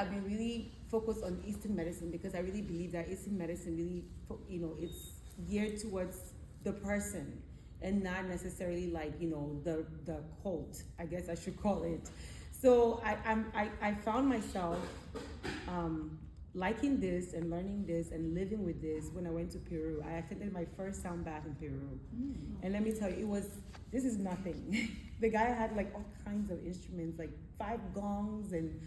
I've been really focused on Eastern medicine because I really believe that Eastern medicine really, it's geared towards the person and not necessarily like, the cult, I guess I should call it. So I found myself liking this and learning this and living with this when I went to Peru. I attended my first Soundbath in Peru. And let me tell you, this is nothing. The guy had like all kinds of instruments, like 5 gongs, and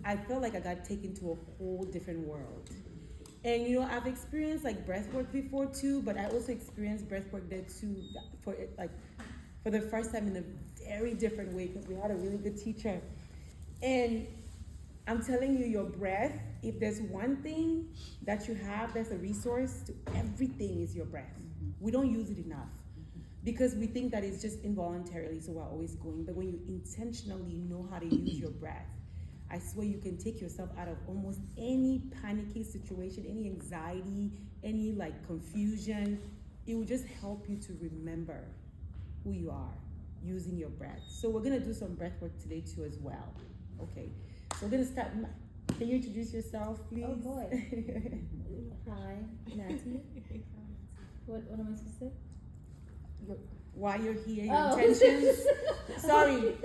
I felt like I got taken to a whole different world. And I've experienced like breathwork before too, but I also experienced breathwork there too for the first time in a very different way because we had a really good teacher. And I'm telling you, your breath, if there's one thing that you have that's a resource to everything, is your breath. We don't use it enough because we think that it's just involuntarily, so we're always going. But when you intentionally know how to use your breath, I swear you can take yourself out of almost any panicky situation, any anxiety, any like confusion. It will just help you to remember who you are using your breath. So we're gonna do some breath work today too as well. Okay, so we're gonna start. Can you introduce yourself, please? Oh boy. Hi, Natty. What am I supposed to say? Why you're here, your intentions. Sorry,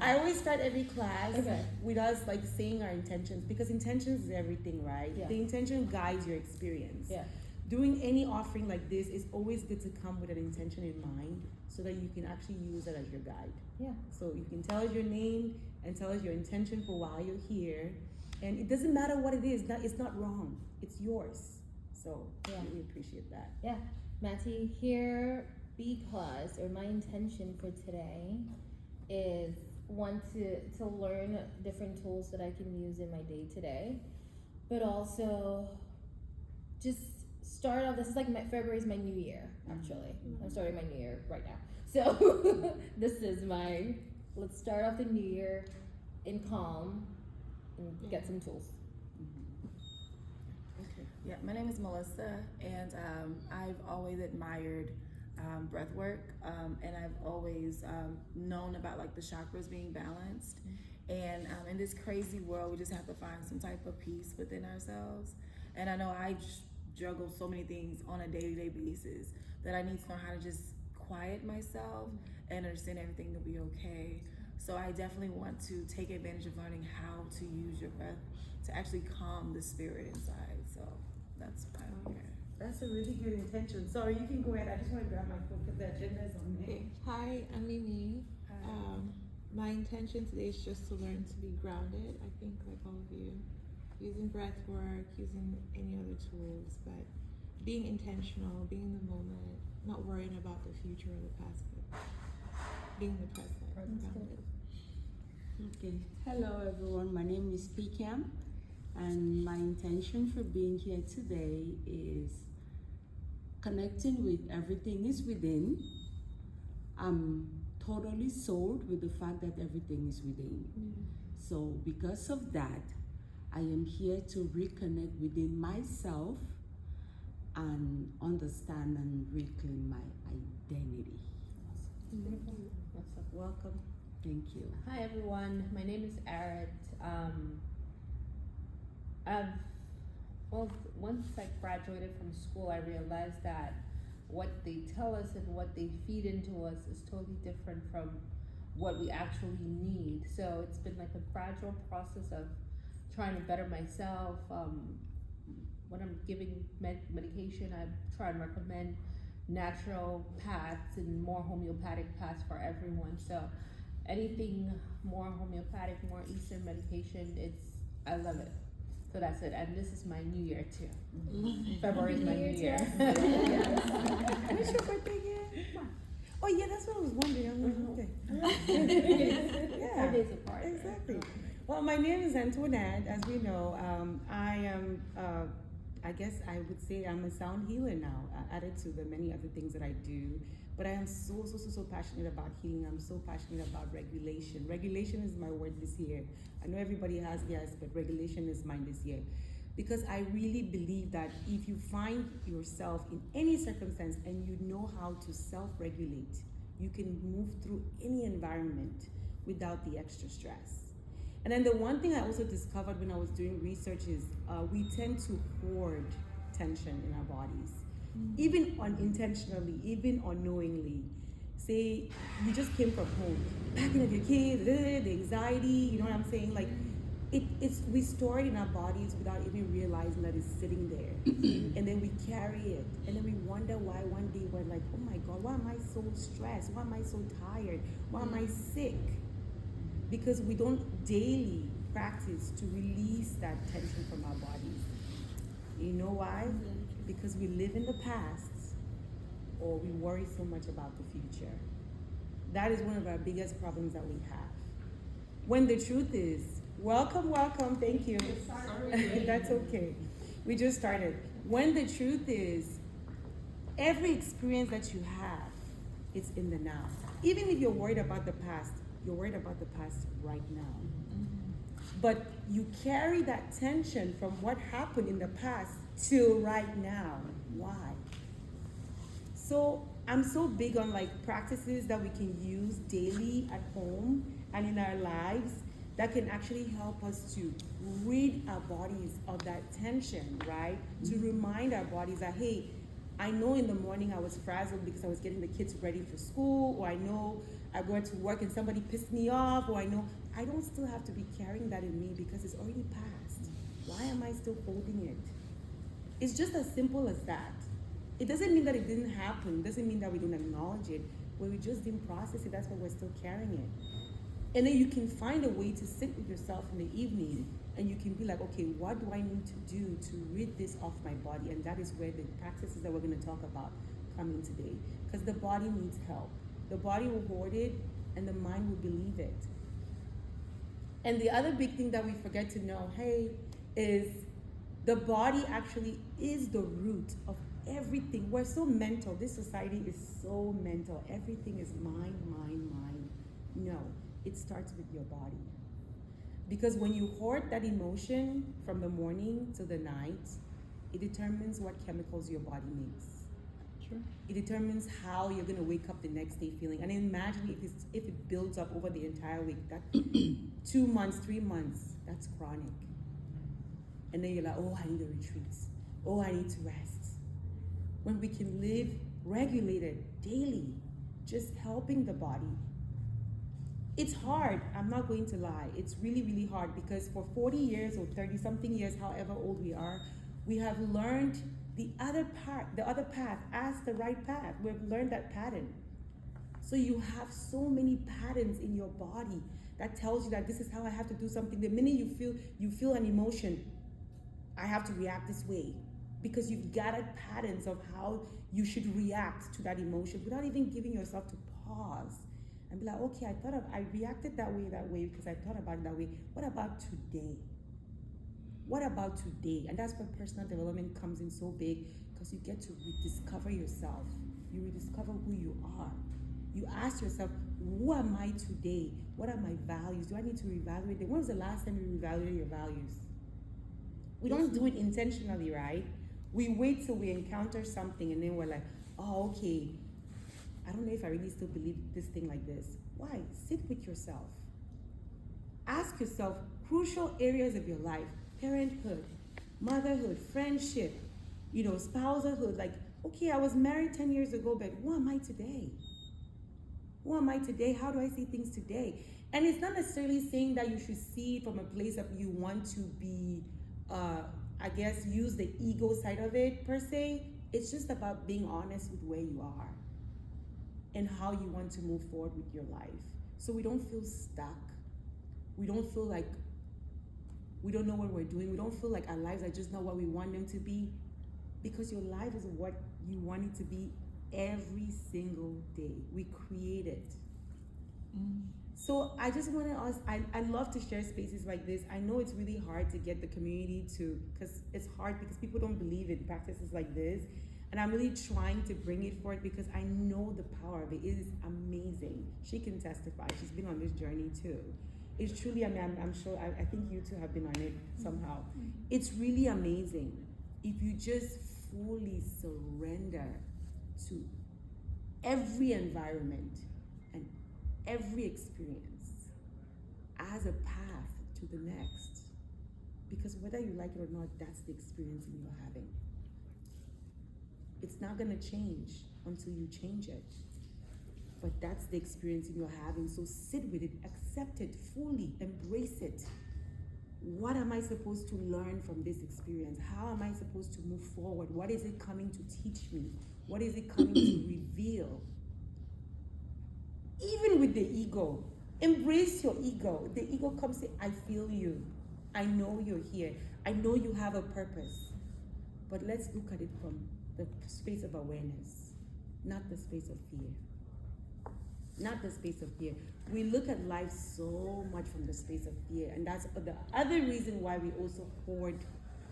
I always start every class with us like saying our intentions because intentions is everything, right? Yeah. The intention guides your experience. Yeah. Doing any offering like this is always good to come with an intention in mind so that you can actually use it as your guide. Yeah. So you can tell us your name and tell us your intention for why you're here. And it doesn't matter what it is, it's not wrong. It's yours. So I really appreciate that. Yeah. Matty here because, or my intention for today is one to learn different tools that I can use in my day to day, but also just start off. This is like February is my new year, actually. I'm starting my new year right now. So this is let's start off the new year in calm and get some tools. Okay. Yeah, my name is Melissa, and I've always admired breath work, and I've always known about like the chakras being balanced. And in this crazy world, we just have to find some type of peace within ourselves. And I know I juggle so many things on a day-to-day basis that I need to know how to just quiet myself and understand everything will be okay. So I definitely want to take advantage of learning how to use your breath to actually calm the spirit inside. So that's why I'm here. That's a really good intention. Sorry, you can go ahead. I just want to grab my phone because the agenda is on there. Hi, I'm Mimi. My intention today is just to learn to be grounded. I think like all of you, using breath work, using any other tools, but being intentional, being in the moment, not worrying about the future or the past, but being in the present. Grounded. Okay. Hello everyone, my name is Pikam, and my intention for being here today is connecting with everything is within. I'm totally sold with the fact that everything is within. So because of that, I am here to reconnect within myself and understand and reclaim my identity. Welcome. Thank you. Hi everyone, my name is Arit. Once I graduated from school, I realized that what they tell us and what they feed into us is totally different from what we actually need. So it's been like a gradual process of trying to better myself. When I'm giving medication, I try and recommend natural paths and more homeopathic paths for everyone. So anything more homeopathic, more Eastern medication, I love it. So that's it. And this is my new year too. February is my new year. What's your birthday again? Oh yeah, that's what I was wondering. I'm like, okay. 4 days apart. Exactly. Right? Well, my name is Antoinette. As we know, I am, I guess I would say I'm a sound healer now, added to the many other things that I do. But I am so passionate about healing. I'm so passionate about regulation. Regulation is my word this year. I know everybody has theirs, but regulation is mine this year. Because I really believe that if you find yourself in any circumstance and you know how to self-regulate, you can move through any environment without the extra stress. And then the one thing I also discovered when I was doing research is we tend to hoard tension in our bodies, even unintentionally, even unknowingly. Say you just came from home, packing up your kids, the anxiety, you know what I'm saying? Like it's we store it in our bodies without even realizing that it's sitting there. And then we carry it, and then we wonder why one day we're like, oh my God, why am I so stressed? Why am I so tired? Why am I sick? Because we don't daily practice to release that tension from our bodies. You know why? Because we live in the past, or we worry so much about the future. That is one of our biggest problems that we have. When the truth is, welcome, thank you. That's okay. We just started. When the truth is, every experience that you have, it's in the now. Even if you're worried about the past, you're worried about the past right now. But you carry that tension from what happened in the past till right now. Why? So I'm so big on like practices that we can use daily at home and in our lives that can actually help us to rid our bodies of that tension, right? To remind our bodies that, hey, I know in the morning I was frazzled because I was getting the kids ready for school, or I know I went to work and somebody pissed me off, or I know I don't still have to be carrying that in me because it's already past. Why am I still holding it? It's just as simple as that. It doesn't mean that it didn't happen. It doesn't mean that we don't acknowledge it. When we just didn't process it, that's why we're still carrying it. And then you can find a way to sit with yourself in the evening and you can be like, okay, what do I need to do to rid this off my body? And that is where the practices that we're going to talk about come in today. Because the body needs help. The body will hoard it and the mind will believe it. And the other big thing that we forget to know, hey, is the body actually is the root of everything. We're so mental. This society is so mental. Everything is mind. No, it starts with your body. Because when you hoard that emotion from the morning to the night, it determines what chemicals your body makes. Sure. It determines how you're gonna wake up the next day feeling. And imagine if it builds up over the entire week, that 2 months, 3 months, that's chronic. And then you're like, oh, I need a retreat. Oh, I need to rest. When we can live regulated daily, just helping the body. It's hard, I'm not going to lie. It's really, really hard because for 40 years or 30 something years, however old we are, we have learned the other path as the right path. We've learned that pattern. So you have so many patterns in your body that tells you that this is how I have to do something. The minute you feel an emotion, I have to react this way. Because you've gathered patterns of how you should react to that emotion without even giving yourself to pause and be like, okay, I reacted that way because I thought about it that way. What about today? What about today? And that's where personal development comes in so big, because you get to rediscover yourself. You rediscover who you are. You ask yourself, who am I today? What are my values? Do I need to reevaluate them? When was the last time you reevaluated your values? We don't do it intentionally, right? We wait till we encounter something and then we're like, oh, okay, I don't know if I really still believe this thing like this. Why? Sit with yourself. Ask yourself crucial areas of your life: parenthood, motherhood, friendship, spousehood. Like, okay, I was married 10 years ago, but who am I today? Who am I today? How do I see things today? And it's not necessarily saying that you should see it from a place of you want to be, use the ego side of it per se. It's just about being honest with where you are and how you want to move forward with your life. So we don't feel stuck. We don't feel like we don't know what we're doing. We don't feel like our lives are just not what we want them to be, because your life is what you want it to be every single day. We create it. So I just want to ask, I love to share spaces like this. I know it's really hard to get the community to, because it's hard because people don't believe in practices like this. And I'm really trying to bring it forth because I know the power of it. It is amazing. She can testify. She's been on this journey too. It's truly, I'm sure, I think you two have been on it somehow. It's really amazing if you just fully surrender to every environment and every experience as a path to the next. Because whether you like it or not, that's the experience you're having. It's not gonna change until you change it. But that's the experience you're having. So sit with it, accept it fully, embrace it. What am I supposed to learn from this experience? How am I supposed to move forward? What is it coming to teach me? What is it coming to reveal? Even with the ego, embrace your ego. The ego comes say, I feel you. I know you're here. I know you have a purpose. But let's look at it from the space of awareness, not the space of fear. Not the space of fear. We look at life so much from the space of fear, and that's the other reason why we also hoard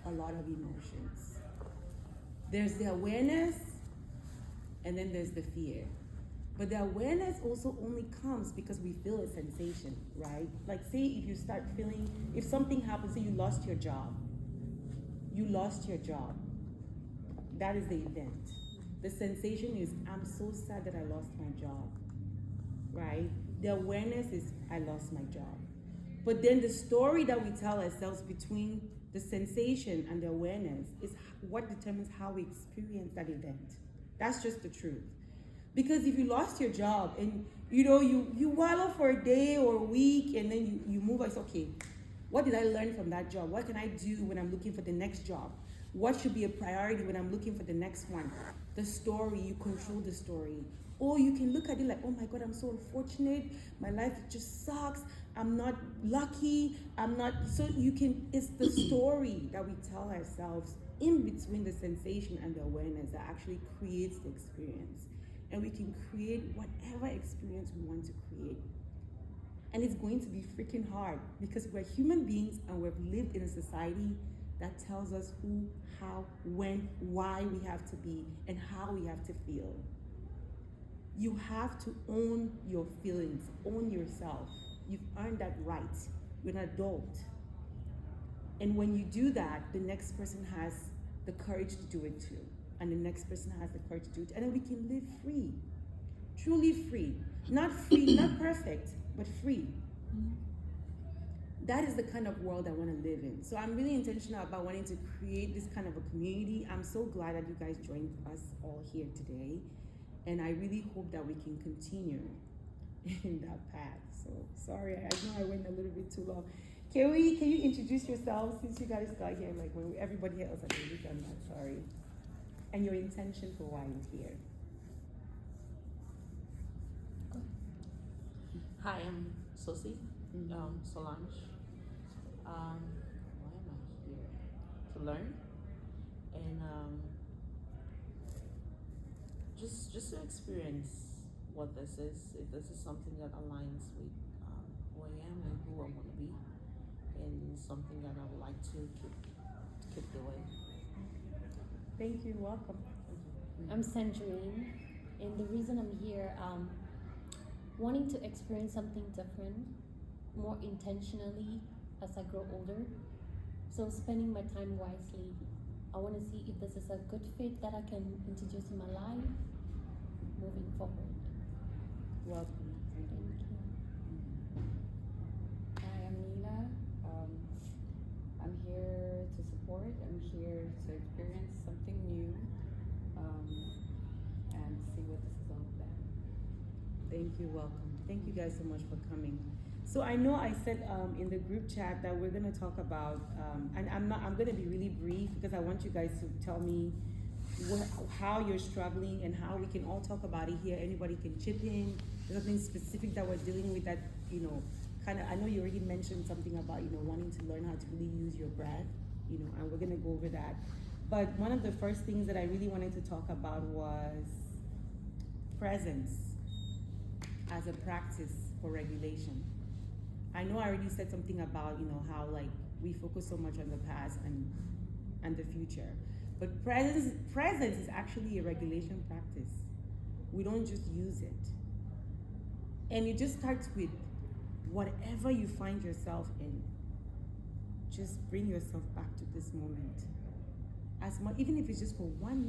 a lot of emotions. There's the awareness, and then there's the fear. But the awareness also only comes because we feel a sensation, right? Like say if you start feeling, if something happens, say you lost your job. You lost your job. That is the event. The sensation is, I'm so sad that I lost my job, right? The awareness is, I lost my job. But then the story that we tell ourselves between the sensation and the awareness is what determines how we experience that event. That's just the truth. Because if you lost your job and you wallow for a day or a week and then you move, it's okay. What did I learn from that job? What can I do when I'm looking for the next job? What should be a priority when I'm looking for the next one? The story, you control the story. Or you can look at it like, oh my God, I'm so unfortunate. My life just sucks. I'm not lucky. It's the story that we tell ourselves in between the sensation and the awareness that actually creates the experience. And we can create whatever experience we want to create. And it's going to be freaking hard because we're human beings and we've lived in a society that tells us who, how, when, why we have to be, and how we have to feel. You have to own your feelings, own yourself. You've earned that right. You're an adult. And when you do that, the next person has the courage to do it too. And the next person has the courage to do it. And then we can live free. Truly free. Not free, not perfect, but free. That is the kind of world I want to live in. So I'm really intentional about wanting to create this kind of a community. I'm so glad that you guys joined us all here today. And I really hope that we can continue in that path. So sorry, I know I went a little bit too long. Can you introduce yourselves since you guys got here, like when everybody else had already done that, sorry. And your intention for why you're here. Hi, I'm Sophie, Solange. Why am I here? To learn and just to experience what this is. If this is something that aligns with who I am and who I want to be, and something that I would like to keep doing. Thank you, welcome. I'm Sandrine, and the reason I'm here, wanting to experience something different, more intentionally as I grow older. So spending my time wisely. I want to see if this is a good fit that I can introduce in my life moving forward. Welcome. Thank you. Hi, I'm Nina. I'm here to support. I'm here to experience something new and see what this is all about. Thank you, welcome. Thank you guys so much for coming. So I know I said in the group chat that we're gonna talk about, and I'm gonna be really brief because I want you guys to tell me how you're struggling and how we can all talk about it here. Anybody can chip in. There's something specific that we're dealing with that, I know you already mentioned something about, wanting to learn how to really use your breath, and we're gonna go over that. But one of the first things that I really wanted to talk about was presence as a practice for regulation. I know I already said something about, how like we focus so much on the past and the future. But presence is actually a regulation practice. We don't just use it. And it just starts with whatever you find yourself in. Just bring yourself back to this moment. As much, even if it's just for 1 minute.